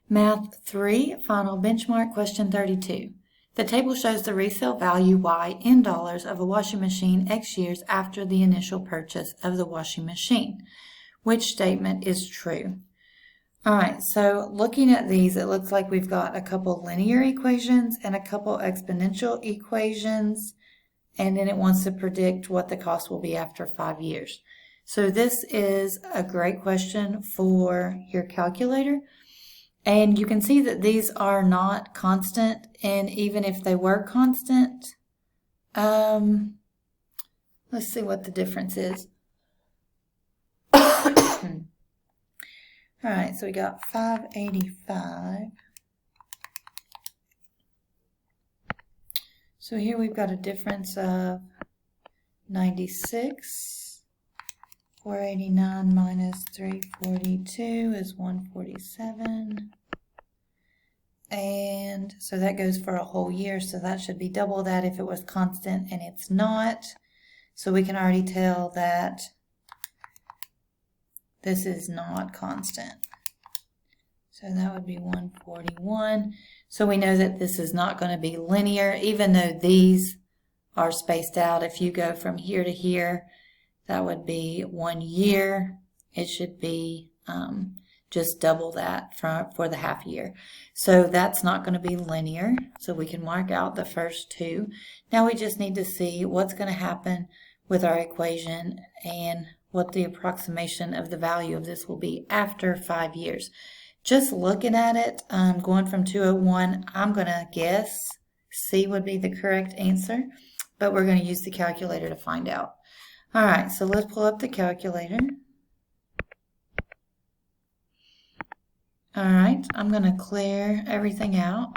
Math 3, final benchmark, question 32. The table shows the resale value Y in dollars of a washing machine X years after the initial purchase of the washing machine. Which statement is true? All right, so looking at these, it looks like we've got a couple linear equations and a couple exponential equations, and then it wants to predict what the cost will be after 5 years. So this is a great question for your calculator. And you can see that these are not constant, and even if they were constant, let's see what the difference is. All right, so we got 585. So here we've got a difference of 96. 489 minus 342 is 147. And so that goes for a whole year, so that should be double that if it was constant, and it's not. So we can already tell that this is not constant. So that would be 141. So we know that this is not going to be linear, even though these are spaced out. If you go from here to here, that would be 1 year. It should be just double that for the half year. So that's not going to be linear. So we can mark out the first two. Now we just need to see what's going to happen with our equation and what the approximation of the value of this will be after 5 years. Just looking at it, going from 201, I'm going to guess C would be the correct answer, but we're going to use the calculator to find out. All right, so let's pull up the calculator. All right, I'm going to clear everything out.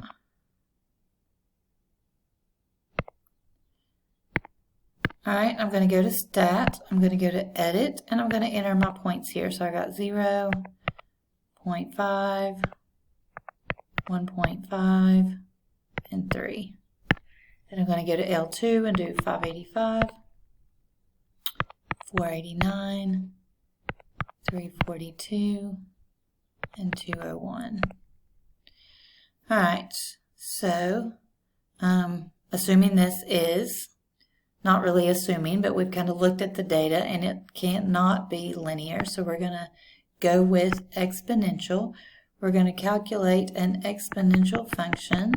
All right, I'm going to go to Stat, I'm going to go to Edit, and I'm going to enter my points here. So I got 0, 0.5, 1.5, and 3. Then I'm going to go to L2 and do 585, 489, 342, and 201. All right, so assuming this is, not really assuming, but we've kind of looked at the data and it can't not be linear, so we're going to go with exponential. We're going to calculate an exponential function.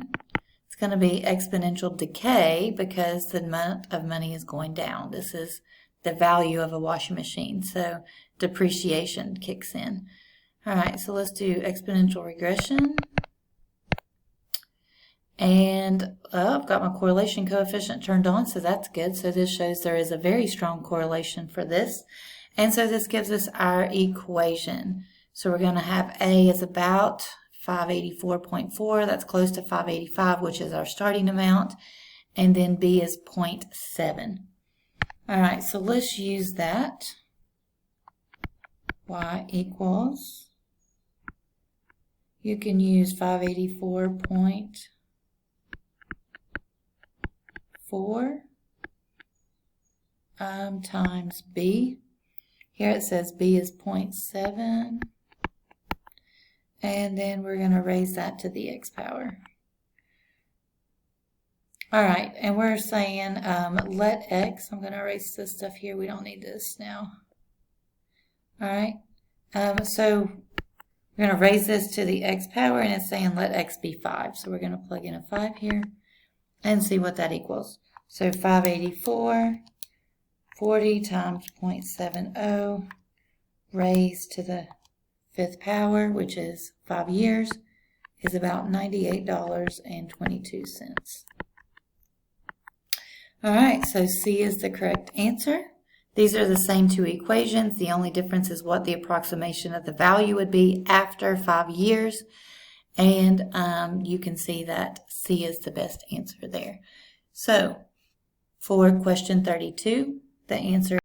It's going to be exponential decay because the amount of money is going down. This is the value of a washing machine, so depreciation kicks in. All right, so let's do exponential regression. And I've got my correlation coefficient turned on, so that's good. So this shows there is a very strong correlation for this. And so this gives us our equation. So we're going to have A is about 584.4. That's close to 585, which is our starting amount. And then B is 0.7. All right, so let's use that. Y equals, you can use 584.4 times B. Here it says B is 0.7, and then we're going to raise that to the x power. All right, and we're saying let x, I'm going to erase this stuff here, we don't need this now. All right, so we're going to raise this to the x power, and it's saying let x be 5. So we're going to plug in a 5 here and see what that equals. So 584, 40 times 0.70 raised to the 5th power, which is 5 years, is about $98.22. All right, so C is the correct answer. These are the same two equations. The only difference is what the approximation of the value would be after 5 years. And you can see that C is the best answer there. So for question 32, the answer